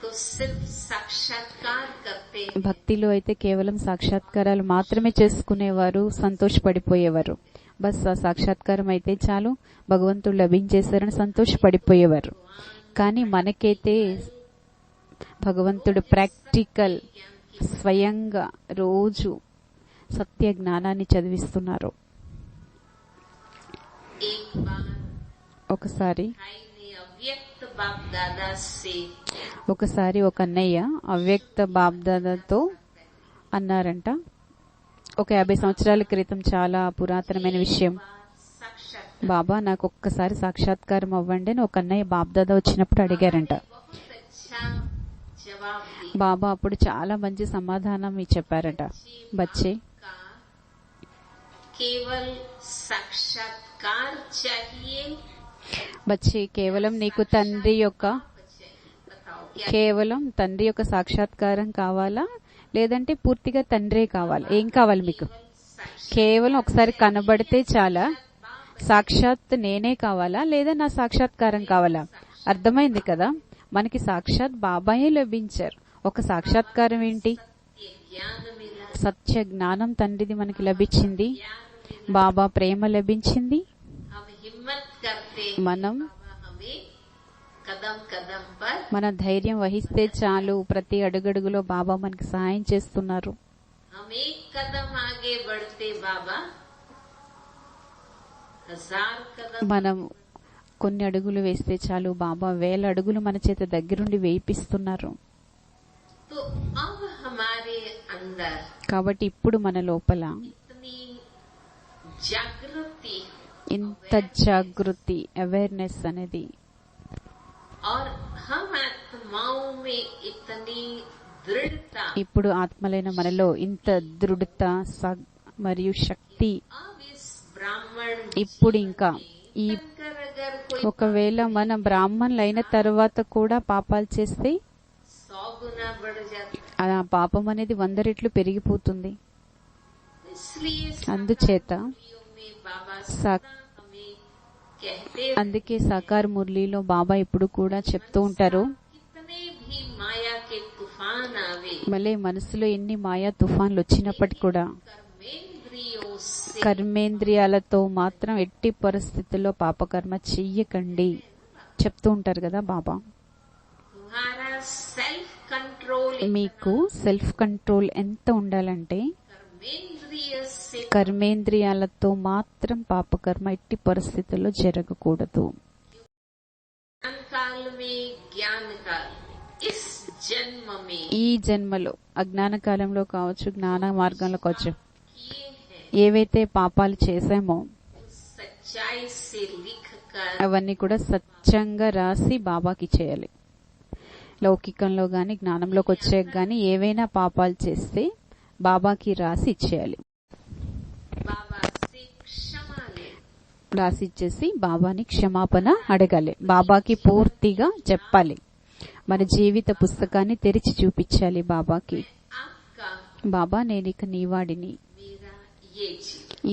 तो सिर्फ साक्षात्कार करते हैं। భక్తిలో అయితే కేవలం సాక్షాత్కారాలు మాత్రమే చేసుకునేవారు, సంతోషపడిపోయేవారు. బస్ ఆ సాక్షాత్కారం అయితే చాలు, భగవంతుడు లభించేశారని సంతోషపడిపోయేవారు. కానీ మనకైతే భగవంతుడు ప్రాక్టికల్ స్వయంగా రోజు సత్య జ్ఞానాన్ని చదివిస్తున్నారు. ఒకసారి ఒక అన్నయ్య అవ్యక్త బాబ్దాదాతో అన్నారంట, ఒక 50 సంవత్సరాల క్రితం, చాలా పురాతనమైన విషయం. బాబా నాకు ఒక్కసారి సాక్షాత్కారం అవ్వండి అని ఒక అన్నయ్య బాబ్దాదా వచ్చినప్పుడు అడిగారంట. బాబా అప్పుడు చాలా మంచి సమాధానం చెప్పారట. బచ్చే, బచ్చే కేవలం నీకు తండ్రి యొక్క సాక్షాత్కారం కావాలా, లేదంటే పూర్తిగా తండ్రే కావాలి? ఏం కావాలి మీకు? కేవలం ఒకసారి కనబడితే చాలా, సాక్షాత్ నేనే కావాలా, లేదా నా సాక్షాత్కారం కావాలా? అర్థమైంది కదా, మనకి సాక్షాత్ బాబాయే లభించారు. ఒక సాక్షాత్కారం ఏంటి? సత్య జ్ఞానం తండ్రిది మనకి లభించింది, బాబా ప్రేమ లభించింది. మన ధైర్యం వహిస్తే చాలు, ప్రతి అడుగడుగులో బాబా మనకి సహాయం చేస్తున్నారు. మనం కొన్ని అడుగులు వేస్తే చాలు, బాబా 1000 అడుగులు మన చేత దగ్గరుండి వేయిపిస్తున్నారు. కాబట్టి ఇప్పుడు మన లోపల ఇంత జాగృతి, అవేర్నెస్ అనేది, ఇప్పుడు ఆత్మలైన మనలో ఇంత దృఢత మరియు శక్తి. ఇప్పుడు ఇంకా ఈ ఒకవేళ మన బ్రాహ్మణులు అయిన తర్వాత కూడా పాపాలు చేస్తే ఆ పాపం అనేది 100 రెట్లు పెరిగిపోతుంది. అందుకే సాకార్ మురళీలో బాబా ఇప్పుడు కూడా చెప్తూ ఉంటారు, మళ్ళీ మనసులో ఎన్ని మాయా తుఫాన్లు వచ్చినప్పటికీ కూడా కర్మేంద్రియాలతో మాత్రం ఎట్టి పరిస్థితుల్లో పాపకర్మ చెయ్యకండి చెప్తూ ఉంటారు కదా బాబా. మీకు సెల్ఫ్ కంట్రోల్ ఎంత ఉండాలంటే కర్మేంద్రియాలతో మాత్రం పాపకర్మ ఎట్టి పరిస్థితుల్లో జరగకూడదు. ఈ జన్మలో అజ్ఞాన కాలంలో కావచ్చు, జ్ఞాన మార్గంలో కావచ్చు, ఏవైతే పాపాలు చేశామో అవన్నీ కూడా సత్యంగా రాసి బాబాకి చేయాలి. లౌకికంలో గాని జ్ఞానంలోకి వచ్చే గాని ఏవైనా పాపాలు చేస్తే బాబాకి రాసి ఇచ్చేయాలి. రాసి ఇచ్చేసి బాబాని క్షమాపణ అడగాలి. బాబాకి పూర్తిగా చెప్పాలి. మన జీవిత పుస్తకాన్ని తెరిచి చూపించాలి బాబాకి. బాబా, నేను ఇక నీవాడిని,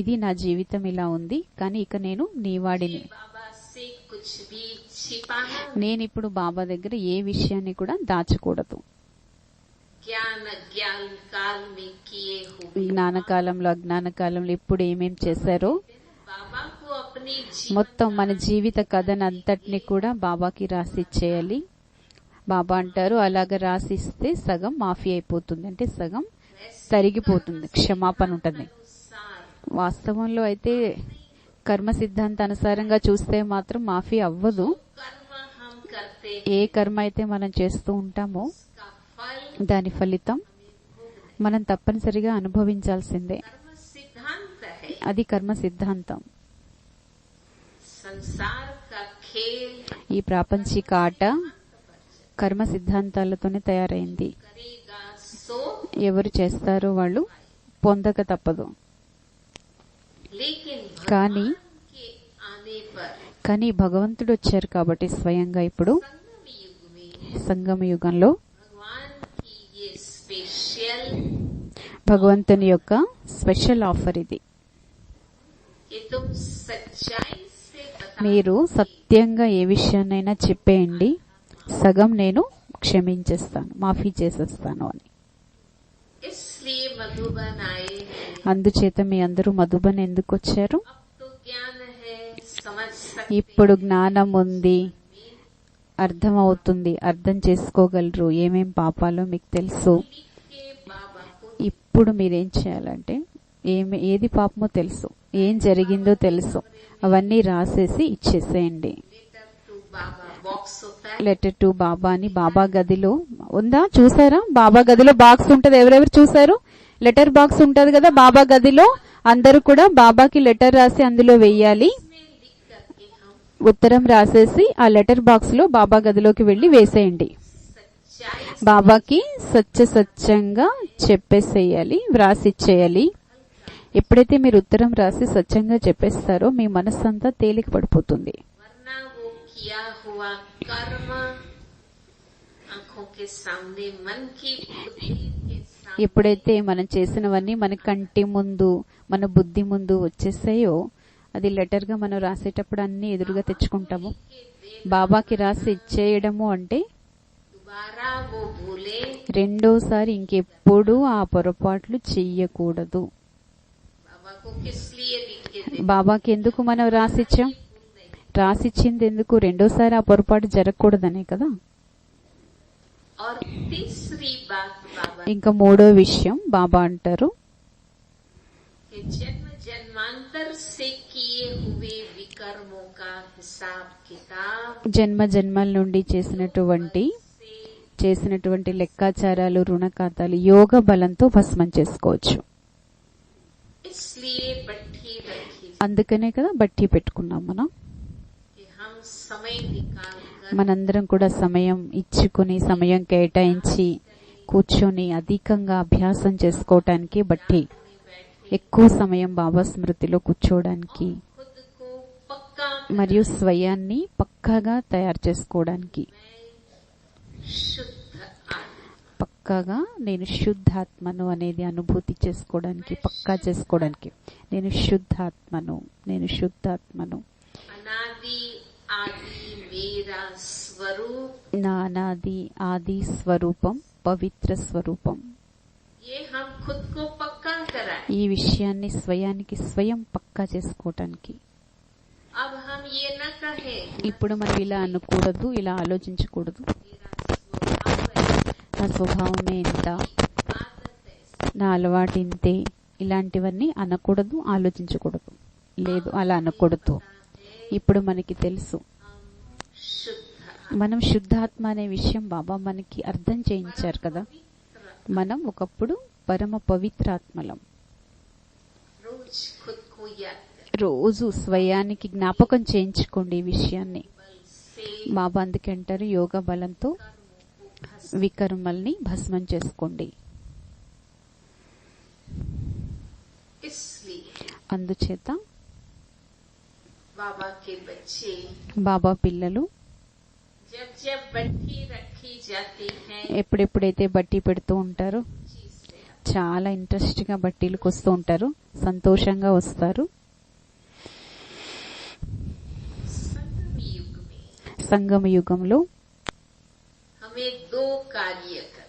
ఇది నా జీవితం ఇలా ఉంది, కానీ ఇక నేను నీవాడిని. నేనిప్పుడు బాబా దగ్గర ఏ విషయాన్ని కూడా దాచకూడదు. జ్ఞానకాలంలో అజ్ఞాన కాలంలో ఇప్పుడు ఏమేం చేశారో మొత్తం మన జీవిత కథనంతటిని కూడా బాబాకి రాసిచ్చేయాలి. బాబా అంటారు, అలాగ రాసిస్తే సగం మాఫీ అయిపోతుంది, అంటే సగం తరిగిపోతుంది, క్షమాపణ ఉంటుంది. వాస్తవంలో అయితే కర్మ సిద్ధాంతానుసారంగా చూస్తే మాత్రం మాఫీ అవ్వదు. ఏ కర్మ అయితే మనం చేస్తూ ఉంటామో దాని ఫలితం మనం తప్పనిసరిగా అనుభవించాల్సిందే. అది కర్మ సిద్ధాంతం. ఈ ప్రాపంచిక ఆట కర్మ సిద్ధాంతాలతోనే తయారైంది. ఎవరు చేస్తారో వాళ్ళు పొందక తప్పదు. కానీ భగవంతుడు వచ్చారు కాబట్టి స్వయంగా ఇప్పుడు సంగమ యుగంలో భగవంతుని యొక్క స్పెషల్ ఆఫర్ ఇది. మీరు సత్యంగా ఏ విషయాన్నైనా చెప్పేయండి, సగం నేను క్షమించేస్తాను, మాఫీ చేసేస్తాను అని. इसलिए मधुबन आए हैं। అందుచేత మీ అందరూ మధుబన్ ఎందుకు వచ్చారు? अब तो ज्ञान है, समझ सकते ఇప్పుడు జ్ఞానం ఉంది, అర్థమవుతుంది, అర్థం చేసుకోగలరు ఏమేం పాపాలో మీకు తెలుసు. लिख के बाबा को ఇప్పుడు మీరేం చేయాలంటే ఏది పాపమో తెలుసు, ఏం జరిగిందో తెలుసు, అవన్నీ రాసేసి ఇచ్చేసేయండి. लेटर टू बाबा बॉक्स होता है, లెటర్ టు బాబా అని బాబా గదిలో ఉందా? చూసారా? బాబా గదిలో బాక్స్ ఉంటది. ఎవరెవరు చూసారు? లెటర్ బాక్స్ ఉంటది కదా బాబా గదిలో. అందరూ కూడా బాబాకి లెటర్ రాసి అందులో వెయ్యాలి. इसमें लिख करके हम ఉత్తరం రాసేసి ఆ లెటర్ బాక్స్ లో బాబా గదిలోకి వెళ్లి వేసేయండి. सच्चाई బాబాకి సత్యంగా చెప్పేసేయాలి, వ్రాసిచ్చేయాలి. ఎప్పుడైతే మీరు ఉత్తరం రాసి సత్యంగా చెప్పేస్తారో మీ మనస్సంతా తేలిక పడిపోతుంది. वरना वो किया हुआ कर्म आंखों के सामने, मन की बुद्धि के सामने ఎప్పుడైతే మనం చేసినవన్నీ మన కంటి ముందు, మన బుద్ధి ముందు వచ్చేసాయో, అది లెటర్ గా మనం రాసేటప్పుడు అన్ని ఎదురుగా తెచ్చుకుంటాము. బాబాకి రాసి ఇచ్చేయడము అంటే दोबारा वो भूले। రెండోసారి ఇంకెప్పుడు ఆ పొరపాట్లు చెయ్యకూడదు. बाबा को किस लिए लिख के दे, బాబాకి ఎందుకు మనం రాసిచ్చాం? రాసిచ్చింది ఎందుకు? రెండోసారి ఆ పొరపాటు జరగకూడదనే కదా. और तीसरी बात बाबा ఇంకా మూడో విషయం బాబా అంటారు, के जन्म जन्मांतर से किए हुए विकर्मों का हिसाब किताब జన్మ జన్మల నుండి చేసినటువంటి లెక్కాచారాలు, రుణ ఖాతాలు యోగ బలంతో భస్మం చేసుకోవచ్చు. इसलिए बट्टी रखी అందుకనే కదా బట్టి పెట్టుకున్నాం మనం. कि हम समय निकाल कर మనందరం కూడా సమయం ఇచ్చుకుని, సమయం కేటాయించి కూర్చొని అధికంగా అభ్యాసం చేసుకోవటానికి, బట్టి ఎక్కువ సమయం బాబా స్మృతిలో కూర్చోవడానికి खुद को पक्का మరియు స్వయాన్ని పక్కాగా తయారు చేసుకోవడానికి, शुद्ध आत्मा, పక్కాగా నేను శుద్ధాత్మను అనేది అనుభూతి చేసుకోవడానికి, పక్కా చేసుకోవడానికి. నేను శుద్ధాత్మను, अनादि आदि मेरा स्वरूप, నా అనాది ఆది స్వరూపం, పవిత్ర స్వరూపం. ये हम खुद को पक्का कराए। ఈ విషయాన్ని స్వయానికి స్వయం పక్కా చేసుకోవటానికి. अब हम ये न कहें ఇప్పుడు మనం ఇలా అనకూడదు, ఇలా ఆలోచించకూడదు. मेरा स्वभाव है, నా స్వభావమే ఇంత, आदत है, నా అలవాటు ఇంతే, ఇలాంటివన్నీ అనకూడదు, ఆలోచించకూడదు. లేదు, అలా అనకూడదు. ఇప్పుడు మనకి తెలుసు हम शुद्ध మనం శుద్ధాత్మ అనే విషయం బాబా మనకి అర్థం చేయించారు కదా. మనం ఒకప్పుడు పరమ పవిత్రాత్మలం. रोज खुद को याद రోజు స్వయానికి జ్ఞాపకం చేయించుకోండి ఈ విషయాన్ని. बल से బాబా అందుకే అంటారు, యోగ బలంతో వికర్మల్ని భస్మం చేసుకోండి. इसलिए అందుచేత बाबा के बच्चे బాబా పిల్లలు जब जब बट्टी रखी जाती है ఎప్పుడెప్పుడైతే బట్టి పెడుతూ ఉంటారో से చాలా ఇంట్రెస్ట్ గా బట్టీలకు వస్తూ ఉంటారు, సంతోషంగా వస్తారు. संगम युग में సంగమ యుగంలో हमें दो कार्य कर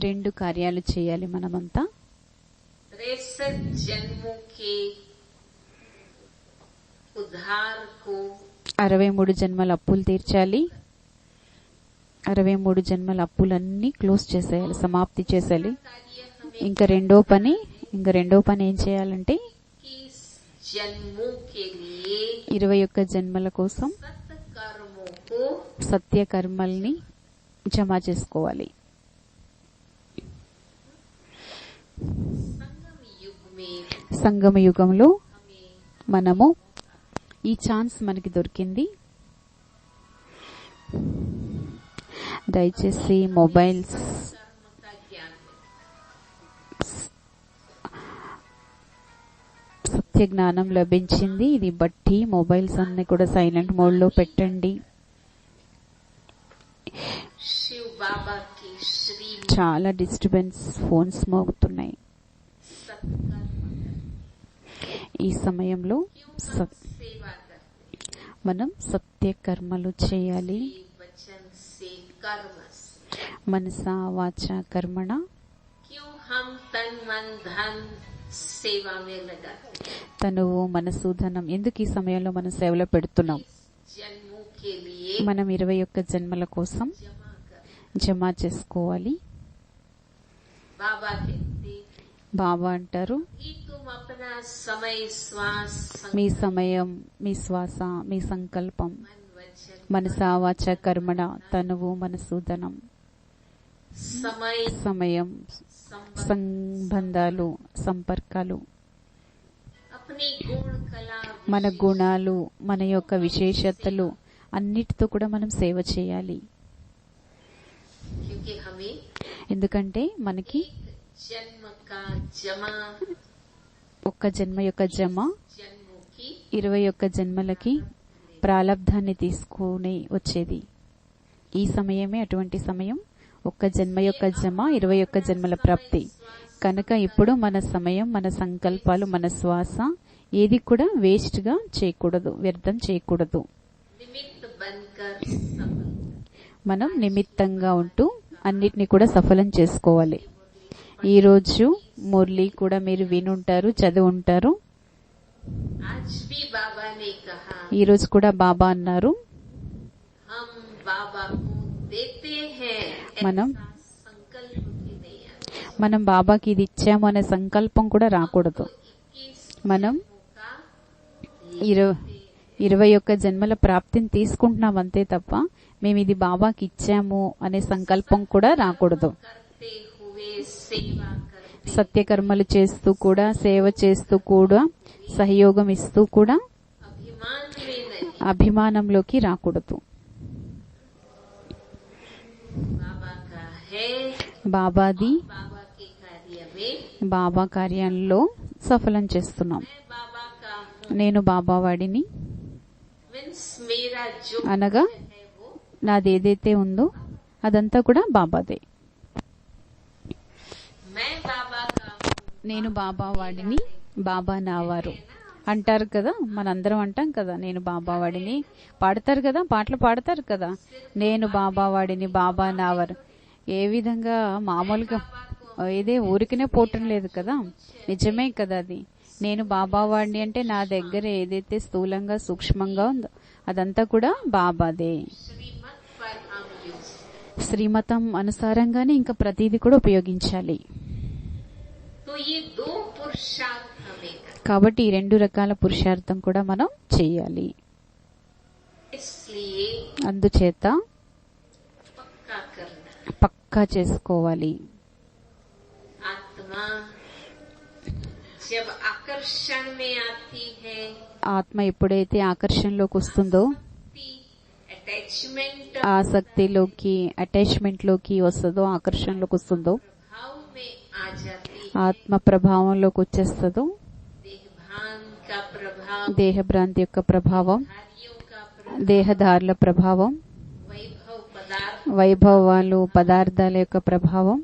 2 కార్యాలు చేయాలి మనమంతా. 63 जन्मों के उद्धार को 63 జన్మల అప్పులు తీర్చాలి. 63 జన్మల అప్పులన్నీ క్లోజ్ చేసేయాలి, సమాప్తి చేసేయాలి. कार्य हमें ఇంకా రెండో పని ఏం చేయాలంటే 21 जन्मों के लिए 21 జన్మల కోసం सत्कर्मों को సత్య కర్మల్ని జమ చేసుకోవాలి. संगम युग में సంగమ యుగంలో हमें మనము ఈ ఛాన్స్ మనకి దొరికింది. దయచేసి మొబైల్స్ कर्म का ज्ञान मिले। సత్య జ్ఞానం లభించింది. ఇది బట్టి మొబైల్స్ అన్ని కూడా సైలెంట్ మోడ్ లో పెట్టండి. शिव बाबा की श्री చాలా డిస్టర్బెన్స్ ఫోన్స్ మోగుతున్నాయి. सत्कर्म ఈ సమయంలో क्यों हम सेवा करते మనం సత్య కర్మలు చేయాలి. वचन से कर्म से మనసా వాచ కర్మణ क्यों हम तन मन धन सेवा में लगाते हैं? తనువు మనసు ధనం ఎందుకు ఈ సమయంలో మనం సేవలో పెడుతున్నాం? जन्मों के लिए మనం 21 జన్మల కోసం जमा कर। జమ చేసుకోవాలి. बाबा कहते బాబా అంటారు, कि तुम अपना समय श्वास మీ సమయం, మీ శ్వాస, మీ సంకల్పం, मन वचन మనసా వాచ కర్మణ, తనువు మనసు ధనం, समय సమయం, संबंध సంబంధాలు, సంపర్కాలు, अपनी गुण कला మన గుణాలు, మన యొక్క విశేషతలు అన్నిటితో కూడా మనం సేవ చేయాలి. क्योंकि हमें ఎందుకంటే మనకి जन्म का जमा ఒక్క జన్మ యొక్క జమ जन्मों की 21 జన్మలకి ప్రాలబ్ధాన్ని తీసుకుని వచ్చేది. ఈ సమయమే అటువంటి సమయం. ఒక్క జన్మ యొక్క జమ 21 జన్మల ప్రాప్తి. కనుక ఇప్పుడు మన సమయం, మన సంకల్పాలు, మన శ్వాస ఏది కూడా వేస్ట్ గా చేయకూడదు, వ్యర్థం చేయకూడదు. निमित्त बनकर सफल మనం నిమిత్తంగా ఉంటూ అన్నిటినీ కూడా సఫలం చేసుకోవాలి. ఈ రోజు మురళి కూడా మీరు వినుంటారు, చదివి ఉంటారు. आज भी बाबा ने कहा ఈ రోజు కూడా బాబా అన్నారు, हम बाबा को देते हैं మనం ऐसा संकल्प भी नहीं आता। మనం బాబాకి ఇది ఇచ్చాము అనే సంకల్పం కూడా రాకూడదు. 21 మనం का 21 జన్మల ప్రాప్తిని తీసుకుంటున్నాం అంతే తప్ప మేము ఇది బాబాకి ఇచ్చాము అనే సంకల్పం కూడా రాకూడదు. करते हुए सेवा करते సత్యకర్మలు చేస్తూ కూడా, సేవ చేస్తూ కూడా, సహయోగం ఇస్తూ కూడా अभिमान में नहीं। అభిమానంలోకి రాకూడదు. बाबा का है, బాబాది, बाबा के कार्य में బాబా కార్యంలో సఫలం చేస్తున్నాం. मैं बाबा का हूँ నేను బాబా వాడిని मीन्स मेरा जो అనగా है वो నాదేదైతే ఉందో అదంతా కూడా బాబాదే. मैं बाबा का हूँ। నేను బాబా వాడిని, బాబా నావారు అంటారు కదా, మనందరం అంటాం కదా, నేను బాబా వాడిని. పాడతారు కదా, పాటలు పాడతారు కదా, నేను బాబా వాడిని, బాబా నావారు. ఏ విధంగా మామూలుగా ఇదే ఊరికనే పోవటం లేదు కదా, నిజమే కదా అది. నేను బాబా వాడిని అంటే నా దగ్గర ఏదైతే స్థూలంగా సూక్ష్మంగా ఉందో అదంతా కూడా బాబాదే. श्रीमत पर हम यूज శ్రీమతం అనుసారంగానే ఇంకా ప్రతిదీ కూడా ఉపయోగించాలి. तो ये दो पुरुषार्थ हमें करना। కాబట్టి ఈ 2 రకాల పురుషార్థం కూడా మనం చేయాలి. इसलिए అందుచేత पक्का करना। పక్కా చేసుకోవాలి. आत्मा जब आकर्षण में आती है, ఆత్మ ఎప్పుడైతే ఆకర్షణలోకి వస్తుందో, अटैचमेंट ఆసక్తిలోకి, అటాచ్మెంట్ లోకి వస్తుందో, ఆకర్షణలోకి వస్తుందో, भाव में आ जाती है। ఆత్మ ప్రభావంలోకి వచ్చేస్తుందో, देहभान का प्रभाव, దేహభ్రాంతి యొక్క ప్రభావం, धारियों का प्रभाव, దేహదారుల ప్రభావం, वैभव पदार्थ, వైభవాలు, పదార్థాల యొక్క ప్రభావం,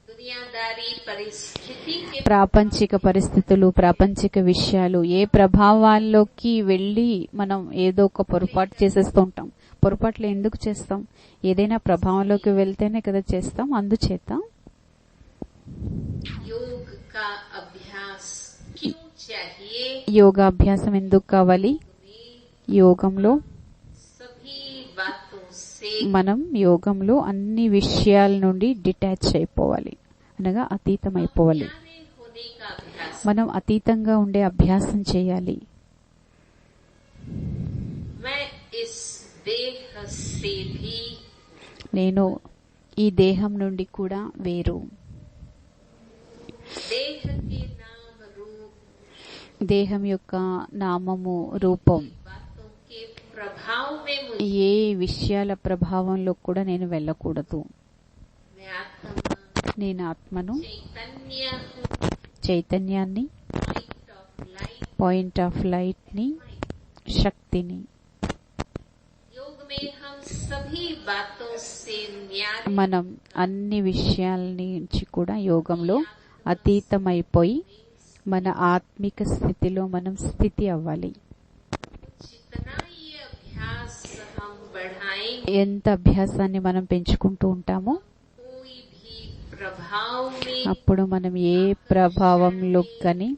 दुनियादारी परिस्थिति के ప్రాపంచిక పరిస్థితులు, ప్రాపంచిక విషయాలు, ఏ ప్రభావాల్లోకి వెళ్లి మనం ఏదో ఒక పొరపాటు చేసేస్తూ ఉంటాం. పొరపాట్లు ఎందుకు చేస్తాం? ఏదైనా ప్రభావంలోకి వెళ్తేనే కదా చేస్తాం. అందుచేత योग का अभ्यास क्यों चाहिए? యోగాభ్యాసం ఎందుకు కావాలి? యోగంలో सभी बातों से మనం యోగంలో అన్ని విషయాల నుండి డిటాచ్ అయిపోవాలి, అనగా అతీతం అయిపోవాలి. न्यारे होने का अभ्यास। మనం అతీతంగా ఉండే అభ్యాసం చేయాలి. मैं इस देह से भी నేను ఈ దేహం నుండి కూడా వేరు. देह के नाम रूप దేహం యొక్క నామము, రూపం, बातों के प्रभाव में मुझे ఏ విషయాల ప్రభావంలో కూడా నేను వెళ్ళకూడదు. मैं आत्मा నేను ఆత్మను, चैतन्य हूँ, చైతన్యాన్ని, point of light. Point of light ని, శక్తిని. योग में हम सभी बातों से न्यारे మనం అన్ని విషయాల నుంచి కూడా యోగంలో అతీతమైపోయి మన ఆత్మిక స్థితిలో మనం స్థితి అవ్వాలి. जितना ये अभ्यास हम बढ़ाएंगे, ఎంత అభ్యాసాన్ని మనం పెంచుకుంటూ ఉంటామो प्रभाव में అప్పుడు మనం ఏ ప్రభావంలో కానీ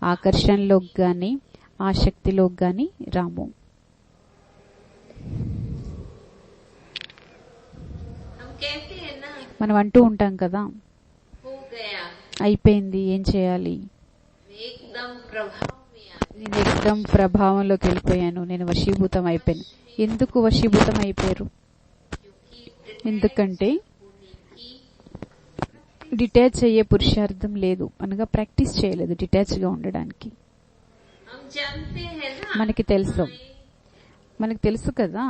ఆకర్షణలో కానీ ఆసక్తిలో కానీ రాము. हम कहते हैं ना, మనం అంటూ ఉంటాం కదా, हो गया, అయిపోయింది, ఏం చేయాలి, एकदम प्रभाव में आ गए. నేను ఎక్దం ప్రభావంలోకి వెళ్ళిపోయాను, నేను వశీభూతం అయిపోయాను. ఎందుకు వశీభూతం అయిపోయారు? क्योंकि ఎందుకంటే होने की డిటాచ్ అయ్యే పురుషార్థం లేదు, అనగా ప్రాక్టీస్ చేయలేదు డిటాచ్ గా ఉండడానికి. हम जानते हैं ना, మనకి తెలుసు కదా,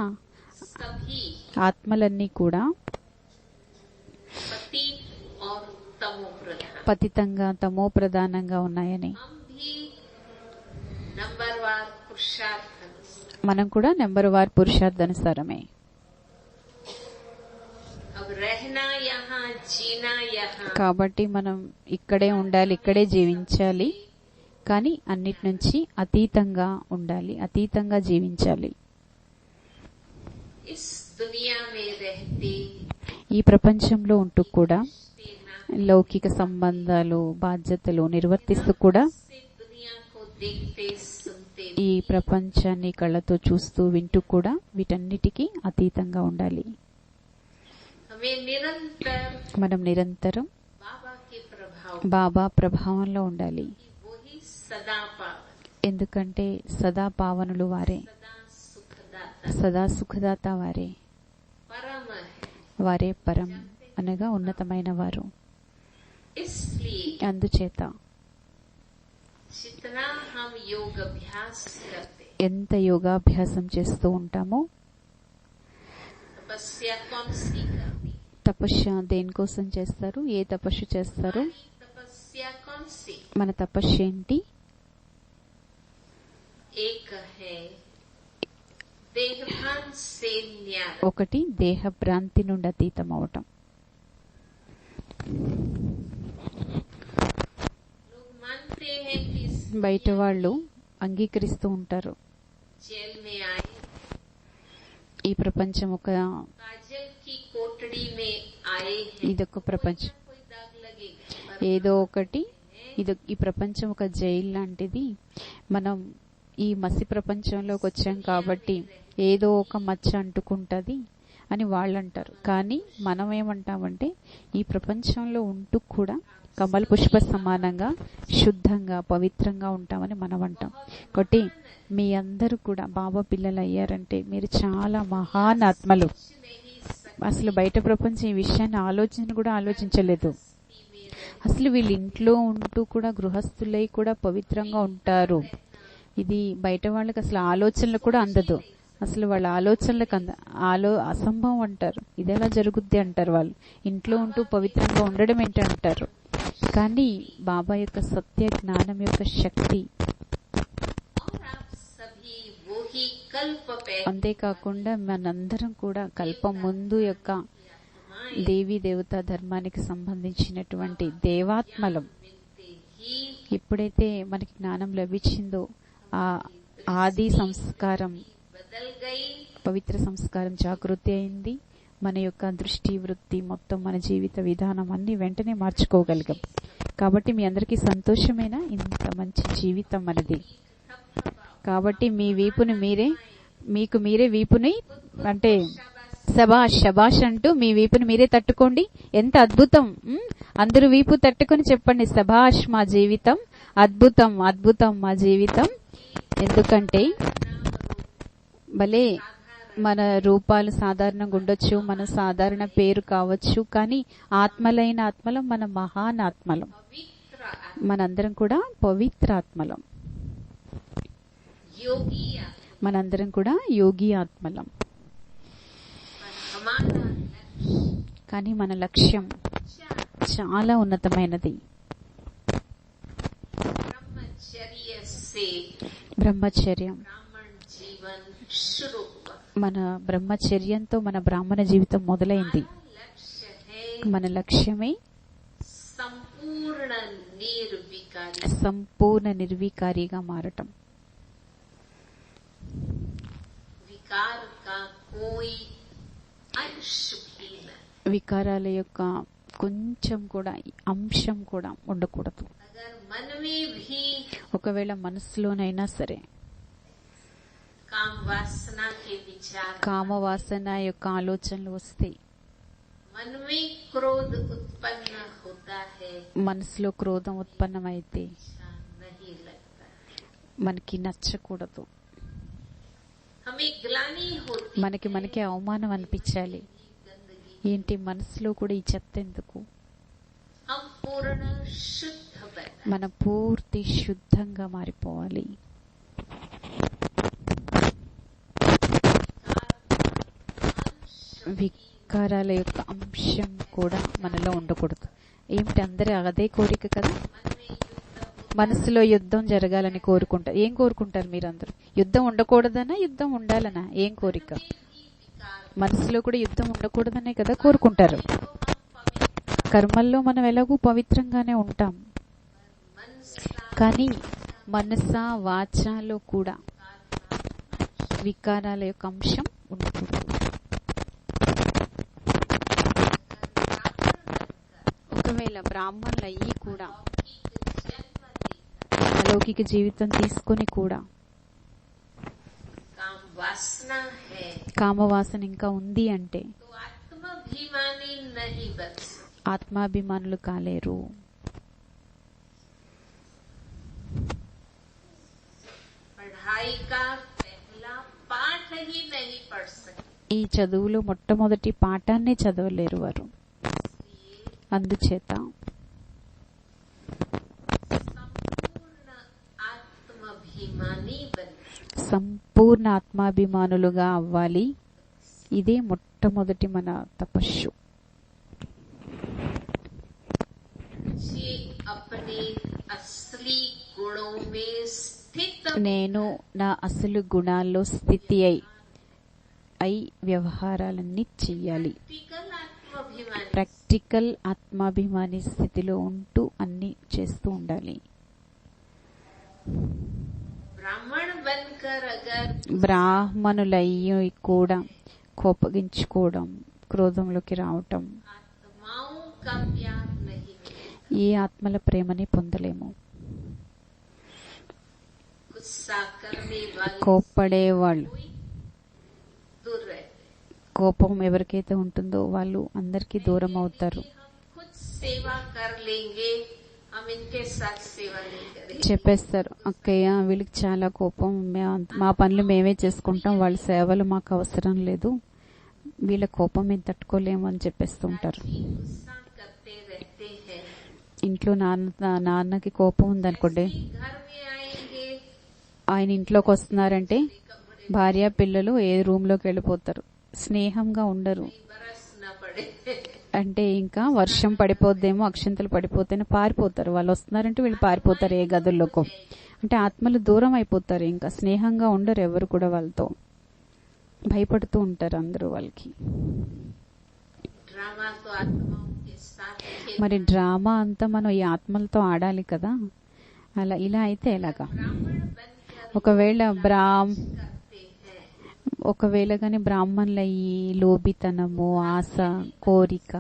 सभी ఆత్మలన్నీ కూడా पतित और तमो प्रधान. పతితంగా తమో ప్రధానంగా ఉన్నాయని. हम भी नंबरवार पुरुषार्थ మనం కూడా నెంబర్ వార్ పురుషార్థానుసారమే. अब रहना यहाँ, जीना यहाँ, కాబట్టి మనం ఇక్కడే ఉండాలి, ఇక్కడే జీవించాలి, కానీ అన్నిటి నుంచి అతీతంగా ఉండాలి, అతీతంగా జీవించాలి. इस दुनिया में रहते ఈ ప్రపంచంలో ఉంటూ కూడా से లౌకిక సంబంధాలు బాధ్యతలు నిర్వర్తిస్తూ కూడా दुनिया को देखते सुनते ఈ ప్రపంచాన్ని కళ్ళతో చూస్తూ వింటూ కూడా వీటన్నిటికీ అతీతంగా ఉండాలి. हमें निरंतर మనం నిరంతరం बाबा के प्रभाव బాబా ప్రభావంలో ఉండాలి. वही सदा पावन, ఎందుకంటే సదా పావనులు వారే, सदा सुखदाता, సదా సుఖదాత వారే, परम है. వారే పరం అనగా ఉన్నతమైన వారు. इसलिए అందుచేత जितना हम योग अभ्यास करते, ఎంత యోగాభ్యాసం చేస్తూ ఉంటామో, तपस्या कौन सी करती, తపస్సు దేనికోసం చేస్తారు, ఏ తపస్సు చేస్తారు, तपस्या कौन सी? మన తపస్సు ఏంటి? एक है देहभान से न्यारा, ఒకటి దేహ భ్రాంతి నుండి అతీతం అవటం. लोग मानते हैं कि इस బయట వాళ్ళు అంగీకరిస్తూ ఉంటారు, जेल में आए, ఈ ప్రపంచం ఒక काजल की कोटड़ी में आए हैं, ఇదొక ప్రపంచం, कोई दाग लगेगा, पर ఏదో ఒకటి, ఈ ప్రపంచం ఒక జైలు లాంటిది, మనం ఈ మసి ప్రపంచంలోకి వచ్చాం కాబట్టి ఏదో ఒక మచ్చ అంటుకుంటది అని వాళ్ళు అంటారు. కానీ మనం ఏమంటామంటే ఈ ప్రపంచంలో ఉంటూ కూడా కమల పుష్ప సమానంగా శుద్ధంగా పవిత్రంగా ఉంటామని మనం అంటాం. కాబట్టి మీ అందరూ కూడా బాబా పిల్లలు అయ్యారంటే మీరు చాలా మహాన్ ఆత్మలు. అసలు బయట ప్రపంచం ఈ విషయాన్ని ఆలోచించలేదు. అసలు వీళ్ళు ఇంట్లో ఉంటూ కూడా గృహస్థులై కూడా పవిత్రంగా ఉంటారు. ఇది బయట వాళ్ళకి అసలు ఆలోచనలు కూడా అందదు. అసలు వాళ్ళ ఆలోచనలకు అసంభవం అంటారు. ఇది ఎలా జరుగుద్ది అంటారు. వాళ్ళు ఇంట్లో ఉంటూ పవిత్రంగా ఉండడం ఏంటి అంటారు. కానీ బాబా యొక్క సత్య జ్ఞానం యొక్క శక్తి, और आप सभी वो ही कल्प पे అంతేకాకుండా మనందరం కూడా కల్పం ముందు యొక్క దేవీ దేవతా ధర్మానికి సంబంధించినటువంటి దేవాత్మలం. मिलते ही ఎప్పుడైతే మనకి జ్ఞానం లభించిందో ఆ ఆది సంస్కారం, बदल गई, పవిత్ర సంస్కారం జాగృతి అయింది. మన యొక్క దృష్టి వృత్తి మొత్తం మన జీవిత విధానం అన్ని వెంటనే మార్చుకోగలిగాం. కాబట్టి మీ అందరికీ సంతోషమైన ఇంత మంచి జీవితం మనది. కాబట్టి మీ వీపుని మీరే, మీకు మీరే వీపుని అంటే శబాష్ శబాష్ అంటూ మీ వీపుని మీరే తట్టుకోండి. ఎంత అద్భుతం! అందరూ వీపు తట్టుకొని చెప్పండి, శబాష్ మా జీవితం అద్భుతం, అద్భుతం మా జీవితం. ఎందుకంటే భలే మన రూపాలు సాధారణంగా ఉండొచ్చు, మన సాధారణ పేరు కావచ్చు, కానీ ఆత్మలైన ఆత్మలం, మన మహాన్ ఆత్మలం, पवित्र మనందరం కూడా పవిత్ర ఆత్మలం, योगी మనందరం కూడా యోగి ఆత్మలం. हमारा కానీ మన లక్ష్యం చాలా ఉన్నతమైనది. ब्रह्मचर्य से బ్రహ్మచర్యం, ब्राह्मण जीवन शुरू हुआ. మన బ్రహ్మచర్యంతో మన బ్రాహ్మణ జీవితం మొదలైంది. लक्ष्य है మన లక్ష్యమే संपूर्ण निर्विकारी, సంపూర్ణ నిర్వికారిగా మారటం. विकार का कोई अंश भी न. వికారాల యొక్క కొంచెం కూడా అంశం కూడా ఉండకూడదు. अगर मन में भी ఒకవేళ మనసులోనైనా సరే काम वासना के विचार, కామవాసన యొక్క ఆలోచనలు వస్తాయి, मन में क्रोध उत्पन्न होता है, మనసులో క్రోధం ఉత్పన్నమైతే अच्छा नहीं लगता, మనకి నచ్చకూడదు, हमें ग्लानि होती మనకి అవమానం అనిపించాలి. गंदगी, ఏంటి మనసులో కూడా ఈ చెత్త ఎందుకు? हम पूर्ण शुद्ध बना, మనం పూర్తి శుద్ధంగా మారిపోవాలి. వికారాల యొక్క అంశం కూడా మనలో ఉండకూడదు. ఏమిటి అందరూ అదే కోరిక కదా, మనసులో యుద్ధం జరగాలని కోరుకుంటారు. ఏం కోరుకుంటారు మీరందరూ? యుద్ధం ఉండకూడదనా యుద్ధం ఉండాలనా? ఏం కోరిక? మనసులో కూడా యుద్ధం ఉండకూడదనే కదా కోరుకుంటారు. కర్మల్లో మనం ఎలాగూ పవిత్రంగానే ఉంటాం, కానీ మనస వాచాలో కూడా వికారాల యొక్క అంశం ఉండకూడదు. ఒకవేళ బ్రాహ్మణులు అయ్యి కూడా అలౌకిక జీవితం తీసుకొని కూడా काम वासना है కామవాసన ఇంకా ఉంది అంటే तो आत्माभिमानी नहीं बन सकते, ఆత్మాభిమానులు కాలేరు. पढ़ाई का पहला पाठ ही नहीं पढ़ सकते, ఈ చదువులో మొట్టమొదటి పాఠాన్ని చదవలేరు వారు. इसलिए అందుచేత संपूर्ण आत्माभिमानी बन, సంపూర్ణ ఆత్మాభిమానులుగా అవ్వాలి. ఇదే మొట్టమొదటి మన తపస్సు. जे अपने असली गुणों में स्थित నేను నా అసలు గుణాల్లో స్థితి అయి వ్యవహారాలన్నీ చెయ్యాలి. प्रैक्टिकल आत्माभिमानी, ప్రాక్టికల్ ఆత్మాభిమాని స్థితిలో ఉంటూ అన్ని చేస్తూ ఉండాలి. ब्राह्मण बनकर अगर బ్రాహ్మణులయ్యి కూడా కోపగించుకోవడం, క్రోధంలోకి రావటం, आत्माओं का प्यार नहीं मिलेगा, ఏ ఆత్మల ప్రేమని పొందలేము. गुस्सा करने वाले కోప్పడేవాళ్ళు, कोई दूर रहते, కోపం ఎవరికైతే ఉంటుందో వాళ్ళు అందరికీ దూరం అవుతారు. हम खुद सेवा कर लेंगे, हम इनके साथ सेवा नहीं करेंगे, చెప్పేస్తారు, అక్కయ్య వీళ్ళకి చాలా కోపం, మా పనులు మేమే చేసుకుంటాం, వాళ్ళ సేవలు మాకు అవసరం లేదు, వీళ్ళ కోపం మేము తట్టుకోలేము అని చెప్పేస్తూ ఉంటారు. गुस्सा करते रहते हैं, ఇంట్లో నాన్నకి కోపం ఉందనుకోండి, घर में आएंगे ఆయన ఇంట్లోకి వస్తున్నారంటే భార్య పిల్లలు ఏ రూమ్ లోకి వెళ్ళిపోతారు, స్నేహంగా ఉండరు. बरस न पड़े, అంటే ఇంకా వర్షం పడిపోద్దేమో, అక్షంతలు పడిపోతేనే పారిపోతారు. వాళ్ళు వస్తున్నారంటే వీళ్ళు పారిపోతారు ఏ గదుల్లోకో. అంటే ఆత్మలు దూరం అయిపోతారు, ఇంకా స్నేహంగా ఉండరు ఎవరు కూడా, వాళ్ళతో భయపడుతూ ఉంటారు అందరూ వాళ్ళకి. ड्रामा तो आत्माओं के साथ खेल, మరి డ్రామా అంతా మనం ఈ ఆత్మలతో ఆడాలి కదా, అలా ఇలా అయితే ఎలాగా? ब्राह्मण बनकर ఒకవేళ करते हैं, ఒకవేళ కానీ బ్రాహ్మణులయ్యి లోబితనము, ఆశ, కోరిక,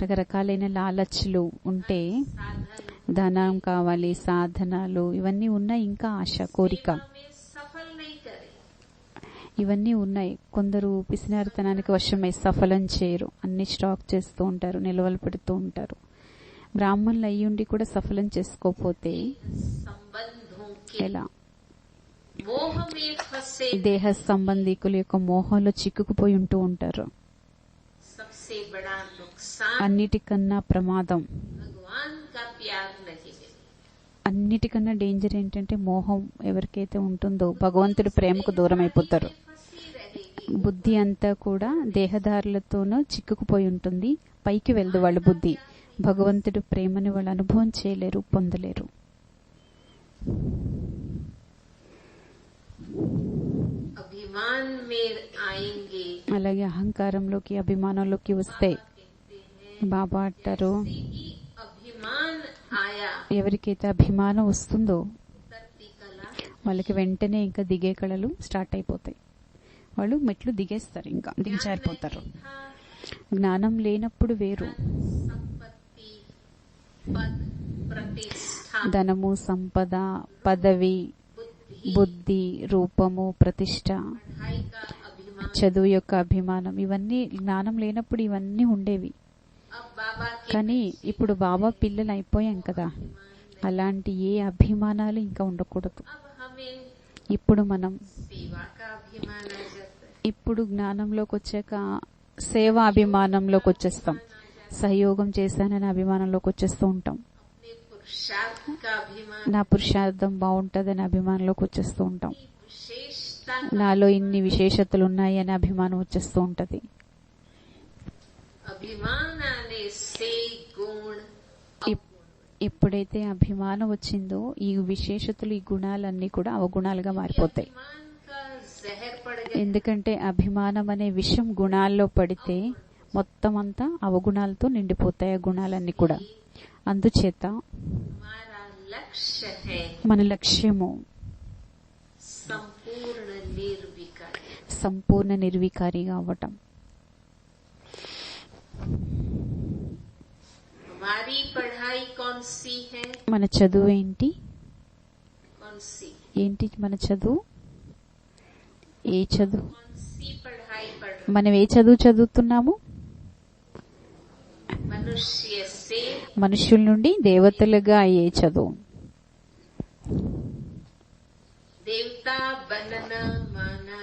రకరకాలైన లాలచ్లు ఉంటే, साधन ధనం కావాలి, సాధనాలు ఇవన్నీ ఉన్నాయి, ఇంకా ఆశ, కోరిక में सफल नहीं करे, ఇవన్నీ ఉన్నాయి. కొందరు పిసినారితనానికి వశమై సఫలం చేయరు, అన్ని స్టాక్ చేస్తూ ఉంటారు, నిల్వలు పెడుతూ ఉంటారు. బ్రాహ్మణులు అయ్యుండి కూడా సఫలం చేసుకోకపోతే संबंधों के ఎలా? मोह में फंसे, దేహ సంబంధికుల యొక్క మోహంలో చిక్కుకుపోయి ఉంటూ ఉంటారు. सबसे बड़ा नुकसान అన్నిటికన్నా ప్రమాదం, भगवान का प्यार नहीं मिले, అన్నిటికన్నా డేంజర్ ఏంటంటే మోహం ఎవరికైతే ఉంటుందో భగవంతుడి ప్రేమకు దూరం అయిపోతారు. फंसी रहेगी, బుద్ధి అంతా కూడా దేహదారులతోనూ చిక్కుకుపోయి ఉంటుంది, పైకి వెళ్దు వాళ్ళ బుద్ధి. భగవంతుడి ప్రేమని వాళ్ళు అనుభవం చేయలేరు, పొందలేరు. अभिमान में आएंगे, అలాగే అహంకారంలోకి, అభిమానంలోకి వస్తే कहते हैं బాబా అంటారు, कि अभिमान आया, ఎవరికైతే అభిమానం వస్తుందో उतरती कला వాళ్ళకి వెంటనే ఇంకా దిగే కళలు స్టార్ట్ అయిపోతాయి. వాళ్ళు మెట్లు దిగేస్తారు, ఇంకా దిగజారిపోతారు. था, జ్ఞానం లేనప్పుడు వేరు, पद प्रतिष्ठा ధనము, సంపద, పదవి, बुद्धि బుద్ధి, రూపము, ప్రతిష్ట, पढ़ाई का अभिमान। చదువు యొక్క అభిమానం, ఇవన్నీ జ్ఞానం లేనప్పుడు ఇవన్నీ ఉండేవి. अब बाबा के కానీ ఇప్పుడు బాబా పిల్లలు అయిపోయాం కదా, అలాంటి ఏ అభిమానాలు ఇంకా ఉండకూడదు. अब हमें ఇప్పుడు మనం सेवा का अभिमान आ जाता है। ఇప్పుడు జ్ఞానంలోకి వచ్చాక సేవా అభిమానంలోకి వచ్చేస్తాం. సహయోగం చేశానని అభిమానంలోకి వచ్చేస్తూ ఉంటాం. अपने पुरुषार्थ का अभिमान, నా పురుషార్థం బాగుంటదని అభిమానంలోకి వచ్చేస్తూ ఉంటాం. विशेषता నాలో ఇన్ని విశేషతలు ఉన్నాయి అని అభిమానం వచ్చేస్తూ ఉంటది. अभिमान आने से गुण ఎప్పుడైతే అభిమానం వచ్చిందో ఈ విశేషతలు, ఈ గుణాలన్నీ కూడా అవగుణాలుగా మారిపోతాయి. अभिमान का जहर पड़ गया। ఎందుకంటే అభిమానం అనే విషయం గుణాల్లో పడితే మొత్తం అంతా అవగుణాలతో నిండిపోతాయి ఆ గుణాలన్నీ కూడా. అందుచేత हमारा लक्ष्य है మన లక్ష్యము संपूर्ण निर्विकार। సంపూర్ణ నిర్వికారిగా అవ్వటం. हमारी पढ़ाई कौन सी है? మన చదువు ఏంటి? कौन सी ఏంటి మన చదువు? ఏ చదువు? कौन सी पढ़ाई पढ़ रहे? మనం ఏ చదువు చదువుతున్నాము? मनुष्य से మనుషుల నుండి దేవతలుగా అయ్యే చదువు. देवता बनना माना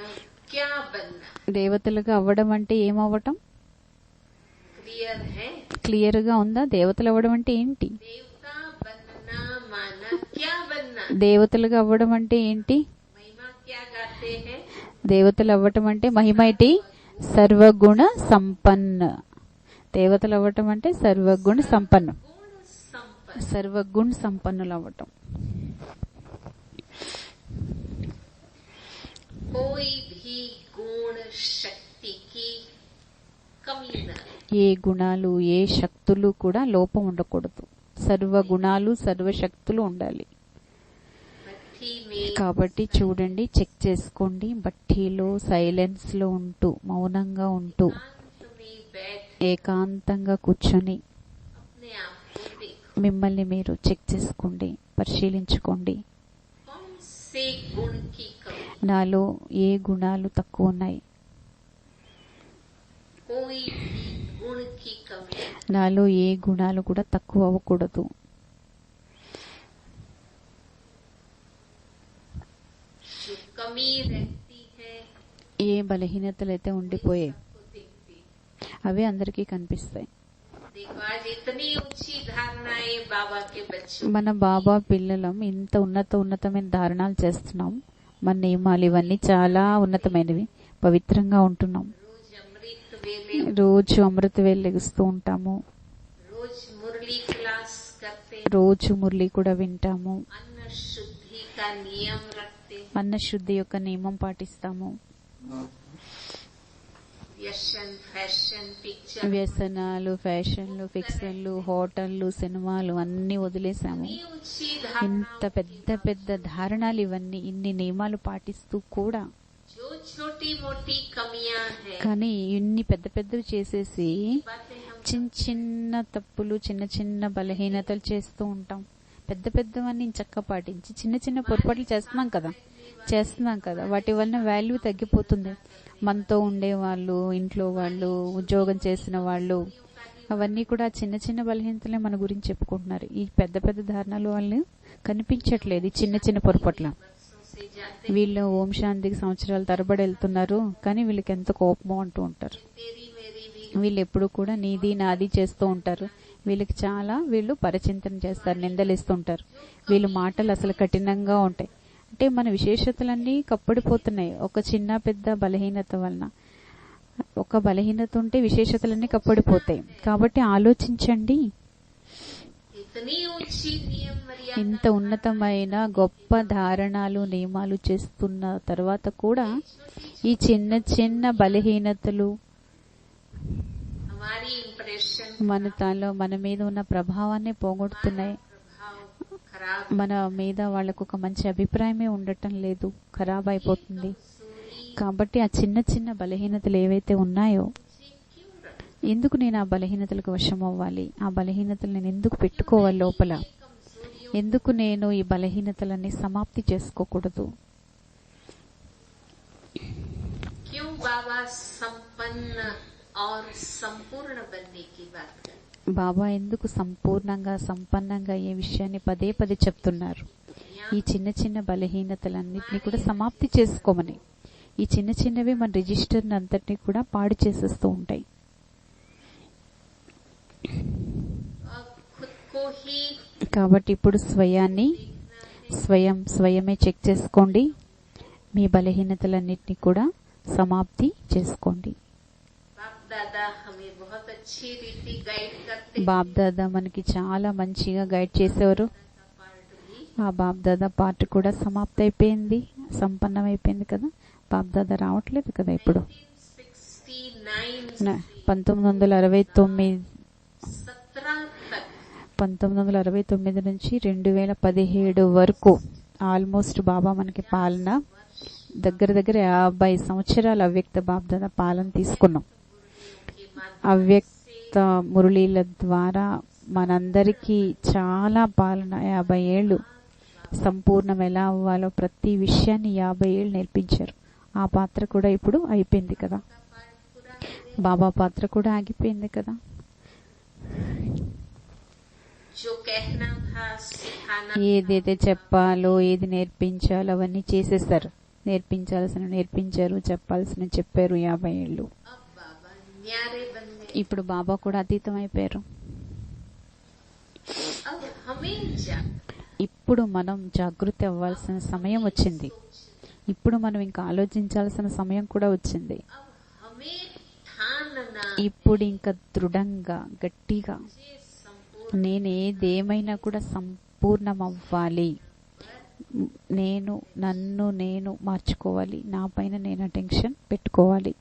क्या बनना? దేవతలుగా అవ్వడం అంటే ఏమవ్వటం? क्लियर है? క్లియర్ గా ఉందా? దేవతలు అవ్వడం అంటే ఏంటి? देवता बनना माना क्या बनना? దేవతలుగా అవ్వడం అంటే ఏంటి? महिमा क्या गाते हैं? దేవతలు అవ్వటం అంటే మహిమ ఏంటి? సర్వగుణ సంపన్న. దేవతలు అవ్వటం అంటే సర్వగుణ సంపన్న, गुण संपन्न। సర్వగుణ సంపన్నులు అవ్వటం. कोई भी गुण शक्ति की कमी न रहे। ఏ గుణాలు, ఏ శక్తులు కూడా లోపం ఉండకూడదు. సర్వగుణాలు, సర్వశక్తులు ఉండాలి. भट्टी में కాబట్టి చూడండి, చెక్ చేసుకోండి. బట్టీలో సైలెన్స్ లో ఉంటూ, మౌనంగా ఉంటూ, एकांत में बैठ ఏకాంతంగా కూర్చొని अपने आप को देखो। మిమ్మల్ని మీరు చెక్ చేసుకోండి, పరిశీలించుకోండి. कौन से गुण की कमी? నాలో ఏ గుణాలు తక్కువ ఉన్నాయి? कोई भी गुण की कमी। నాలో ఏ గుణాలు కూడా తక్కువ అవ్వకూడదు. जो कमी रहती है ఏ బలహీనతలైతే ఉండిపోయాయి सबको दिखती। అవే అందరికీ కనిపిస్తాయి. देखो आज इतनी ऊंची धारणाएं बाबा के बच्चों। మన బాబా పిల్లలం ఇంత ఉన్నతమైన ధారణాలు చేస్తున్నాం. మన నియమాలు ఇవన్నీ చాలా ఉన్నతమైనవి, పవిత్రంగా ఉంటున్నాం. रोज अमृत वेले, రోజు అమృత వేళ లెగుస్తూ ఉంటాము. रोज मुरली क्लास करते, రోజు మురళి కూడా వింటాము. अन्न शुद्धि का नियम रखते, అన్న శుద్ధి యొక్క నియమం పాటిస్తాము. व्यसन फैशन पिक्चर వ్యసనాలు, ఫ్యాషన్లు, ఫిక్షన్లు, హోటళ్లు, సినిమాలు అన్ని వదిలేసాము. इतनी ऊंची ఇంత धारणाओं పెద్ద పెద్ద ధారణాలు ఇవన్నీ, ఇన్ని నియమాలు పాటిస్తూ కూడా जो छोटी मोटी कमियां हैं, కానీ ఇన్ని పెద్ద పెద్దవి చేసేసి बातें हम చిన్న చిన్న తప్పులు, చిన్న చిన్న బలహీనతలు చేస్తూ ఉంటాం. పెద్ద పెద్దవన్నీ చక్క పాటించి చిన్న చిన్న పొరపాట్లు చేస్తున్నాం కదా, వాటి వలన వాల్యూ తగ్గిపోతుంది. మనతో ఉండేవాళ్ళు, ఇంట్లో వాళ్ళు, ఉద్యోగం చేసిన వాళ్ళు, అవన్నీ కూడా చిన్న చిన్న బలహీనతలే మన గురించి చెప్పుకుంటున్నారు. ఈ పెద్ద పెద్ద ధారణలు వాళ్ళు కనిపించట్లేదు. ఈ చిన్న చిన్న పొరపాట్ల बरसों से जाते, వీళ్ళు ఓం శాంతికి సంవత్సరాల తరబడి వెళ్తున్నారు, కానీ వీళ్ళకి ఎంత కోపమో అంటూ ఉంటారు. तेरी मेरी भी వీళ్ళు ఎప్పుడు కూడా నీది నాది చేస్తూ ఉంటారు. వీళ్ళు పరచింతన చేస్తారు, నిందలిస్తుంటారు. వీళ్ళ మాటలు అసలు కఠినంగా ఉంటాయి. అంటే మన విశేషతలన్నీ కప్పడిపోతున్నాయి ఒక చిన్న పెద్ద బలహీనత వలన. ఒక బలహీనత ఉంటే విశేషతలన్నీ కప్పడిపోతాయి. కాబట్టి ఆలోచించండి. इतनी ऊंची नियम मर्यादा ఇంత ఉన్నతమైన గొప్ప ధారణాలు, నియమాలు చేస్తున్న తర్వాత కూడా ఈ చిన్న చిన్న బలహీనతలు हमारी इम्प्रेशन మన మీద ఉన్న ప్రభావాన్ని పోగొడుతున్నాయి. प्रभाव खराब మన మీద వాళ్ళకు ఒక మంచి అభిప్రాయమే ఉండటం లేదు, ఖరాబ్ అయిపోతుంది. सूरी కాబట్టి ఆ చిన్న చిన్న బలహీనతలు ఏవైతే ఉన్నాయో से क्यों रख? ఎందుకు నేను ఆ బలహీనతలకు వశం అవ్వాలి? ఆ బలహీనతలు నేను ఎందుకు పెట్టుకోవాలి లోపల? ఎందుకు నేను ఈ బలహీనతలన్నీ సమాప్తి చేసుకోకూడదు? क्यों बाबा संपन्न और संपूर्ण बनने की बात करते? బాబా ఎందుకు సంపూర్ణంగా సంపన్నంగా ఏ విషయాన్ని పదే పదే చెప్తున్నారు? ఈ చిన్న చిన్న బలహీనతలన్నింటినీ కూడా సమాప్తి చేసుకోమని. ఈ చిన్న చిన్నవి మన రిజిస్టర్ అంతటినీ కూడా పాడు చేసేస్తూ ఉంటాయి. కాబట్టి ఇప్పుడు స్వయమే చెక్ చేసుకోండి. మీ బలహీనతలన్నింటినీ కూడా సమాప్తి చేసుకోండి. బాప్ దాదా మనకి చాలా మంచిగా గైడ్ చేసేవారు. ఆ బాప్ దాదా పార్ట్ కూడా సమాప్తి అయిపోయింది, సంపన్నమైపోయింది కదా. బాప్ దాదా రావట్లేదు కదా ఇప్పుడు. 1969 నుంచి 2017 వరకు ఆల్మోస్ట్ బాబా మనకి పాలన దగ్గర 50 సంవత్సరాల అవ్యక్త బాప్ దాదా పాలన తీసుకున్నాం. అవ్యక్త మురళీల ద్వారా మనందరికీ చాలా పాలన 50 ఏళ్ళు సంపూర్ణం ఎలా అవ్వాలో ప్రతి విషయాన్ని 50 ఏళ్ళు నేర్పించారు. ఆ పాత్ర కూడా ఇప్పుడు అయిపోయింది కదా. బాబా పాత్ర కూడా ఆగిపోయింది కదా. ఏదైతే చెప్పాలో ఏది నేర్పించాలో అవన్నీ చేసేసారు. నేర్పించాల్సిన నేర్పించారు, చెప్పాల్సిన చెప్పారు 50 ఏళ్ళు. ఇప్పుడు బాబా కూడా అతీతం అయిపోయారు. ఇప్పుడు మనం జాగృతి అవ్వాల్సిన సమయం వచ్చింది. ఇప్పుడు మనం ఇంకా ఆలోచించాల్సిన సమయం కూడా వచ్చింది. ఇప్పుడు ఇంకా దృఢంగా గట్టిగా నేను ఏదేమైనా కూడా సంపూర్ణం అవ్వాలి, నన్ను నేను మార్చుకోవాలి, నా పైన నేను అటెన్షన్ పెట్టుకోవాలి.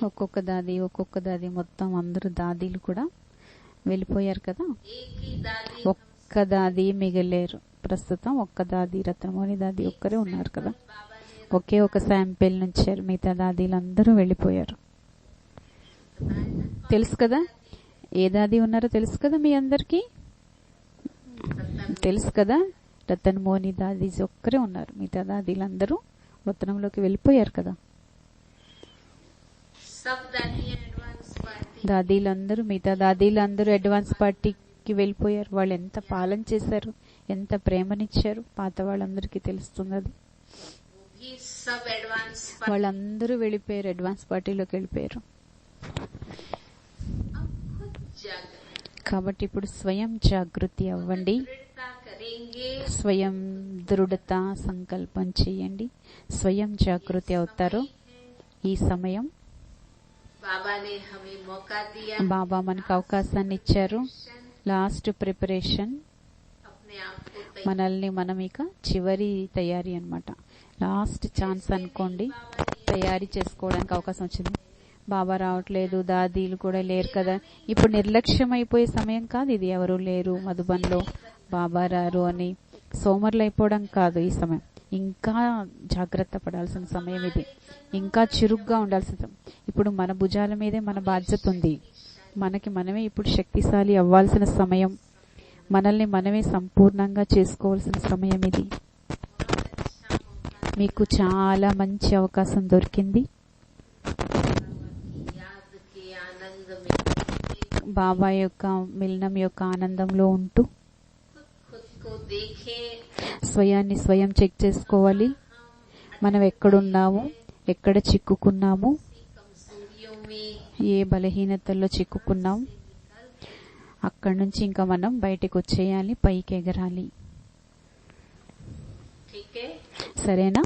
ఒక్కొక్క దాది మొత్తం అందరూ దాదీలు కూడా వెళ్ళిపోయారు కదా. ఒక్క దాది మిగిలేరు ప్రస్తుతం. ఒక్క దాది రత్నమోని దాది ఒక్కరే ఉన్నారు కదా. ఒకే ఒక శాంపిల్ నుంచి మిగతా దాదీలందరూ వెళ్ళిపోయారు. తెలుసు కదా ఏ దాది ఉన్నారో తెలుసు కదా మీ అందరికీ తెలుసు కదా. రతన్మోని దాది ఒక్కరే ఉన్నారు. మిగతా దాదీలందరూ వతనంలోకి వెళ్ళిపోయారు కదా. మిగతా దాదీలందరూ అడ్వాన్స్ పార్టీకి వెళ్ళిపోయారు. వాళ్ళు ఎంత పాలన చేశారు, ఎంత ప్రేమనిచ్చారు, పాత వాళ్ళందరికీ తెలుస్తుంది అది. వాళ్ళందరూ వెళ్ళిపోయారు, అడ్వాన్స్ పార్టీలోకి వెళ్ళిపోయారు. కాబట్టి ఇప్పుడు స్వయం జాగృతి అవ్వండి, స్వయం దృఢత సంకల్పం చేయండి, స్వయం జాగృతి అవుతారు. ఈ సమయం బాబా మనకు అవకాశాన్ని ఇచ్చారు. లాస్ట్ ప్రిపరేషన్ మనల్ని మనం ఇక చివరి తయారీ అన్నమాట. లాస్ట్ ఛాన్స్ అనుకోండి, తయారీ చేసుకోవడానికి అవకాశం వచ్చింది. బాబా రావట్లేదు, దాదీలు కూడా లేరు కదా. ఇప్పుడు నిర్లక్ష్యం అయిపోయే సమయం కాదు ఇది. ఎవరు లేరు మధుబన్లో, బాబా రారు అని సోమర్లు అయిపోవడం కాదు ఈ సమయం. ఇంకా జాగ్రత్త పడాల్సిన సమయం ఇది. ఇంకా చురుగ్గా ఉండాల్సిన సమయం. ఇప్పుడు మన భుజాల మీదే మన బాధ్యత ఉంది. మనకి మనమే ఇప్పుడు శక్తిశాలి అవ్వాల్సిన సమయం. మనల్ని మనమే సంపూర్ణంగా చేసుకోవాల్సిన సమయం ఇది. మీకు చాలా మంచి అవకాశం దొరికింది. బాబా యొక్క మిలనం యొక్క ఆనందంలో ఉంటూ స్వయాన్ని స్వయం చెక్ చేసుకోవాలి. మనం ఎక్కడున్నాము, ఎక్కడ చిక్కుకున్నాము, ఏ బలహీనతల్లో చిక్కుకున్నాం, అక్కడి నుంచి ఇంకా మనం బయటకు వచ్చేయాలి, పైకి ఎగరాలి. సరేనా?